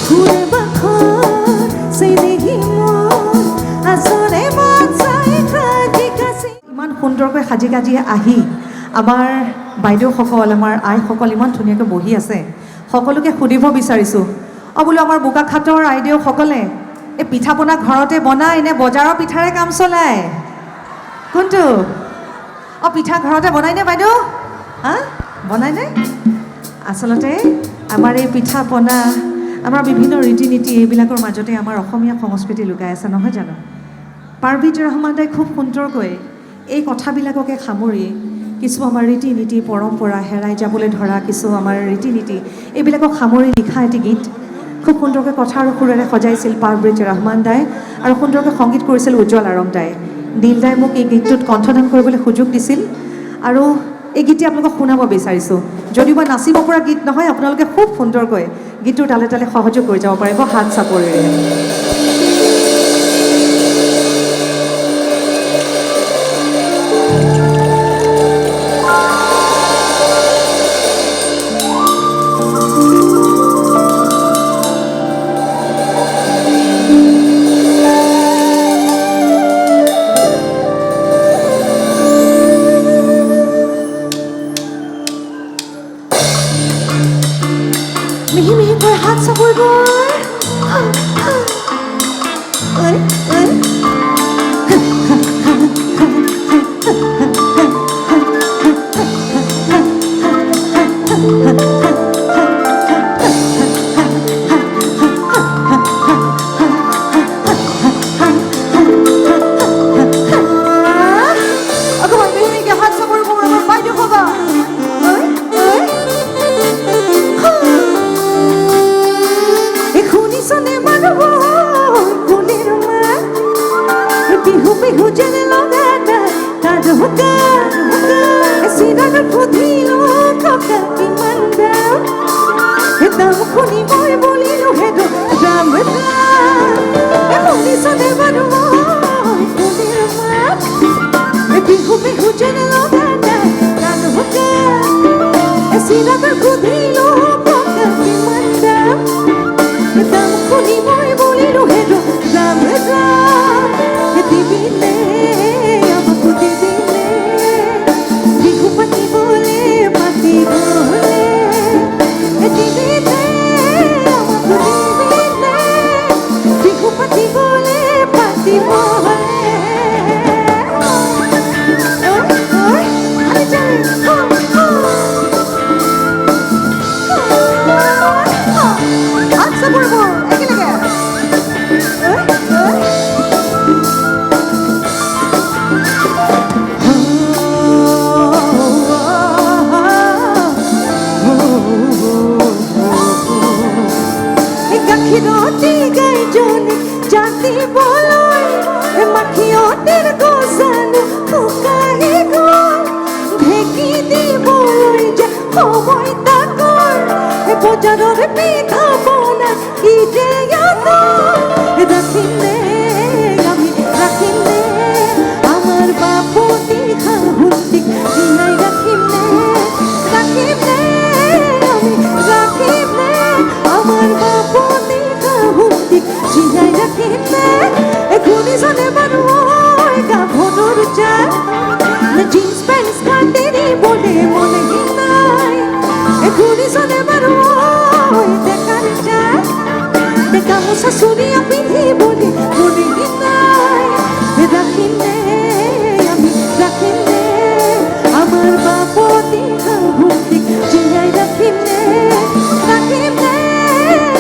ঘুৰে বাখৰ সেই দেখি মন আসৰে মাছাই কাজি কাজি ইমান সুন্দৰকৈ সাজি কাজি আহি আমাৰ বাইদেউসকল আমাৰ আইসকল ইমান ধুনীয়াকৈ বহি আছে সকলোকে সুধিব বিচাৰিছোঁ বোলো আমাৰ বোকাখাটৰ আইদেউসকলে এই পিঠা পনা ঘৰতে বনায় নে বজাৰৰ পিঠাৰে কাম চলায় কোনটো পিঠা ঘৰতে বনায়নে বাইদেউ হা বনায়নে আচলতে আমাৰ এই পিঠা পনা আমাৰ বিভিন্ন ৰীতি নীতি এইবিলাকৰ মাজতে আমাৰ অসমীয়া সংস্কৃতি লুকাই আছে নহয় জানো পাৰ্বিত ৰহমান দাই খুব সুন্দৰকৈ এই কথাবিলাককে সামৰি কিছু আমাৰ ৰীতি নীতি পৰম্পৰা হেৰাই যাবলৈ ধৰা কিছু আমাৰ ৰীতি নীতি এইবিলাকক সামৰি লিখা এটি গীত খুব সুন্দৰকৈ কথা আৰু সুৰেৰে সজাইছিল পাৰ্বিত ৰহমান দাই আৰু সুন্দৰকৈ সংগীত কৰিছিল উজ্জ্বল আৰং দাই দিল দাই মোক এই গীতটোত কণ্ঠদান কৰিবলৈ সুযোগ দিছিল আৰু এই গীতটি আপোনালোকক শুনাব বিচাৰিছোঁ যদিও বা নাচিব পৰা গীত নহয় আপোনালোকে খুব সুন্দৰকৈ গীতটোৰ তালে তালে সহযোগ কৰি যাব পাৰিব হাত চাপৰিৰে মিহি মিহিকৈ হাত চাপৰিব অকণমান মিহি মিহিকৈ হাত চাপৰিব আমাৰ বাইদেউ ক'বা বিহু বিহু যেনে লগাটা তাত হুকা চিৰাগত সুধিলো থকা কিমান দাম দাম শুনি মই বলিলো সেইটো দাম শুনিছনে বাৰু কুলিৰ মাত বিহু বিহু যেনে লগাটা তাত হুকা চিৰাগত সুধিলো থকা কিমান দাম দাম শুনি মই বলিলো সেইটো দাম দিবিলে আমাকো দিবিলে বিহু পাতিবলে পাতিবলে দিবিলে আমাকো দিবিলে বিহু পাতিবলে পাতিবলে আচ্ছা বলব একেলগে গাখীৰতে গাইজনী জাতিবলৈ মাখিয়তীৰ গজানো শুকাই গ'ল ঢেঁকী দিবলৈ যে সময় তাকৰ বজাৰৰ পিঠা পনা ইদে ৰাখিলে আমি ৰাখিলে আমাৰ বাপতি শাহুটিক জীয়াই ৰাখিলে ৰাখিলে আমি ৰাখিলে আমাৰ বাপতি শাহুটিক জীয়াই ৰাখিলে শুনিছনে মানুহ গাভৰুৰ যায় জিন্স পেণ্ট স্কাৰ্ট এৰিবলে মনে নাই শুনিছনে মানুহ দেখাৰ যায় গামোচা চুৰিয়া পিন্ধিবলে মনে নাই ৰাখিলে আমি ৰাখিলে আমাৰ বাপতি শাহুটিক জীয়াই ৰাখিলে ৰাখিলে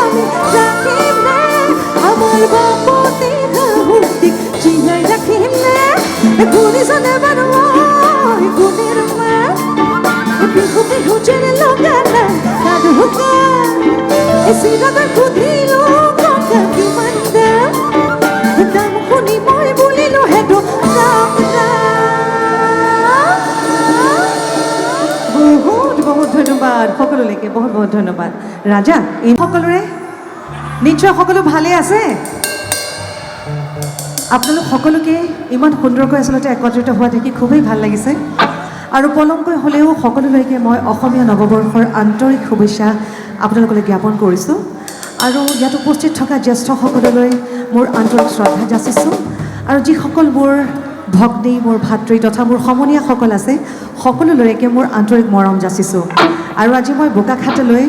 আমি ৰাখিলে আমাৰ বাপতি শাহুটিক জীয়াই ৰাখিলে শুনিছনে মানুহ গুণেৰ মাত বিহু বিহু যেনে লগালা তাত হুকা চিৰাগত সুধিলো থকা কিমান দাম দাম শুনি মই বলিলো সেইটো দাম বহুত বহুত ধন্যবাদ সকলোলৈকে বহুত বহুত ধন্যবাদ ৰাজা এই সকলোৰে নিশ্চয় সকলো ভালে আছে আপোনালোক সকলোকে ইমান সুন্দৰকৈ আচলতে একত্ৰিত হোৱা দেখি খুবেই ভাল লাগিছে আৰু পলমকৈ হ'লেও সকলোলৈকে মই অসমীয়া নৱবৰ্ষৰ আন্তৰিক শুভেচ্ছা আপোনালোকলৈ জ্ঞাপন কৰিছোঁ আৰু ইয়াত উপস্থিত থকা জ্যেষ্ঠসকললৈ মোৰ আন্তৰিক শ্ৰদ্ধা যাচিছোঁ আৰু যিসকল মোৰ ভগ্নী মোৰ ভাতৃ তথা মোৰ সমনীয়াসকল আছে সকলোলৈকে মোৰ আন্তৰিক মৰম যাচিছোঁ আৰু আজি মই বোকাখাটলৈ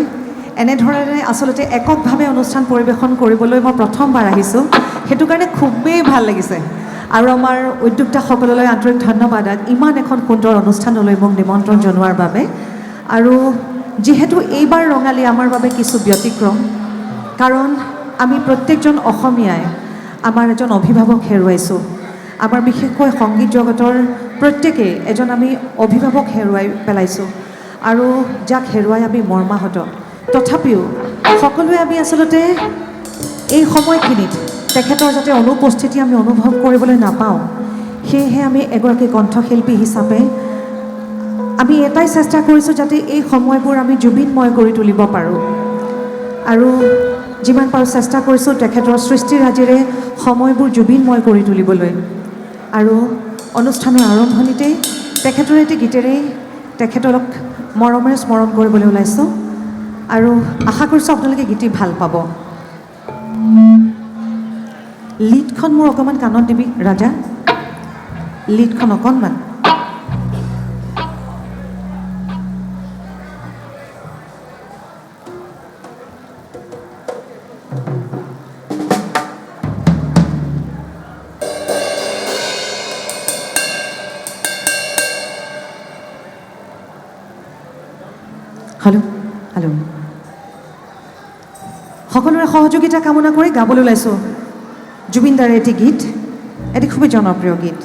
এনেধৰণে আচলতে এককভাৱে অনুষ্ঠান পৰিৱেশন কৰিবলৈ মই প্ৰথমবাৰ আহিছোঁ সেইটো কাৰণে খুবেই ভাল লাগিছে আৰু আমাৰ উদ্যোক্তাসকললৈ আন্তৰিক ধন্যবাদ ইমান এখন সুন্দৰ অনুষ্ঠানলৈ মোক নিমন্ত্ৰণ জনোৱাৰ বাবে আৰু যিহেতু এইবাৰ ৰঙালী আমাৰ বাবে কিছু ব্যতিক্ৰম কাৰণ আমি প্ৰত্যেকজন অসমীয়াই আমাৰ এজন অভিভাৱক হেৰুৱাইছোঁ আমাৰ বিশেষকৈ সংগীত জগতৰ প্ৰত্যেকেই এজন আমি অভিভাৱক হেৰুৱাই পেলাইছোঁ আৰু যাক হেৰুৱাই আমি মৰ্মাহত তথাপিও সকলোৱে আমি আচলতে এই সময়খিনিত তেখেতৰ যাতে অনুপস্থিতি আমি অনুভৱ কৰিবলৈ নাপাওঁ সেয়েহে আমি এগৰাকী কণ্ঠশিল্পী হিচাপে আমি এটাই চেষ্টা কৰিছোঁ যাতে এই সময়বোৰ আমি জুবিনময় কৰি তুলিব পাৰোঁ আৰু যিমান পাৰোঁ চেষ্টা কৰিছোঁ তেখেতৰ সৃষ্টিৰাজিৰে সময়বোৰ জুবিনময় কৰি তুলিবলৈ আৰু অনুষ্ঠানৰ আৰম্ভণিতেই তেখেতৰ এটি গীতেৰেই তেখেতক মৰমেৰে স্মৰণ কৰিবলৈ ওলাইছোঁ আৰু আশা কৰিছোঁ আপোনালোকে গীতি ভাল পাব লিডখন মোৰ অকণমান কাণত দিবি ৰাজা লিডখন অকণমান হেল্ল' হেল্ল' সকলোৰে সহযোগিতা কামনা কৰি গাবলৈ ওলাইছোঁ জুবিনদাৰ এটি গীত এটি খুবেই জনপ্ৰিয় গীত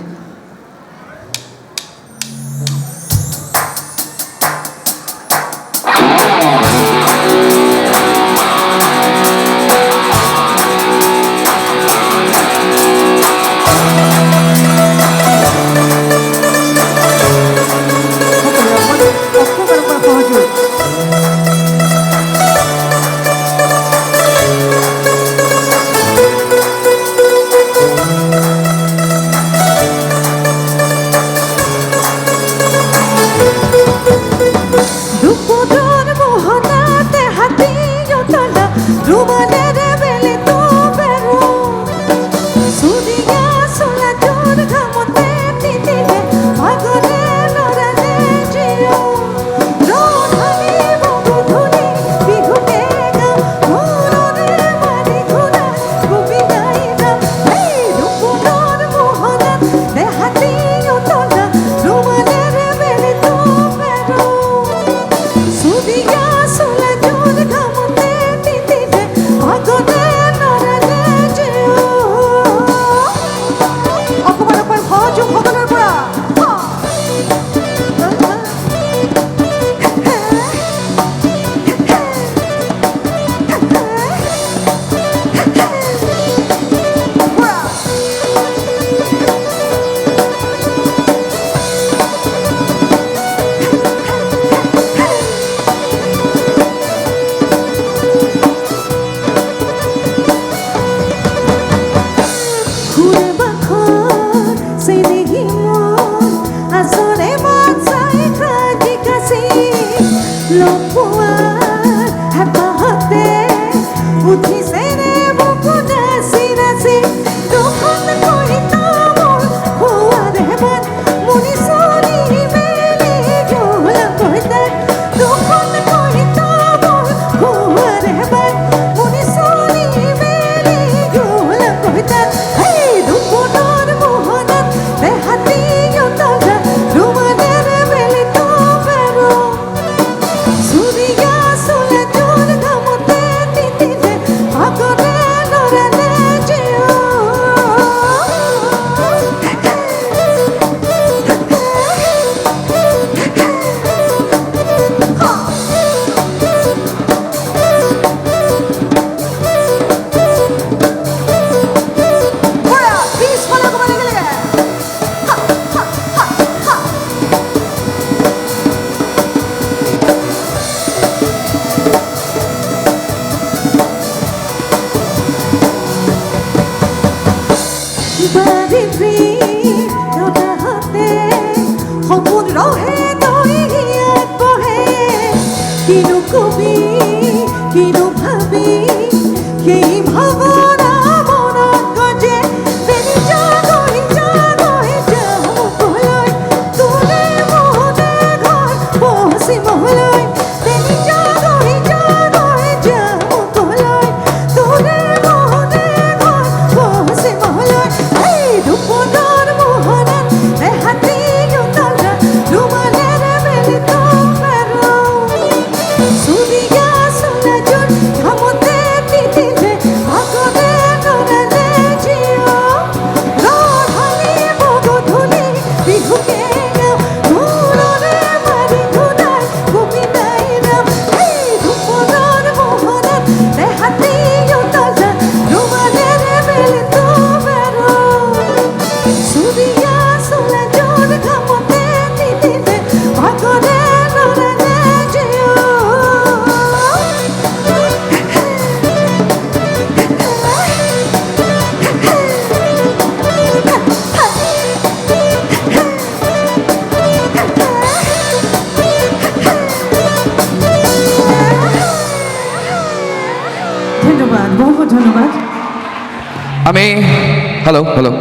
Kino kumi, kino bhabi কেই ভাৱনা মনত গজে বেলি জাগৈ জাগৈ যাবলৈ তোৰে মোহনে ঘৰ পশ্চিমলৈ বেলি জাগৈ জাগৈ যাবলৈ তোৰে মোহনে ঘৰ পশ্চিমলৈ এই দুপদৰ মোহনত এহাতি উতলা ৰুমালেৰে মেলি থওঁ আৰু চুৰিয়া চোলাযোৰ ঘামতে তিতিলে ভাগৰে নৰালে জিয় ৰধালি বগধূলি বিহুকে গাওঁ ঘূৰণে মাৰি ঘূৰাই গোবিন্দাই নাম এই দুপদৰ মোহনত এহাতি উতলা ৰুমালেৰে মেলি থওঁ আৰু চুৰিয়া চোলাযোৰ ঘামতে তিতিলে ভাগৰে নৰালে জিয় ধন্যবাদ বহুত বহুত ধন্যবাদ আমি হ্যালো হ্যালো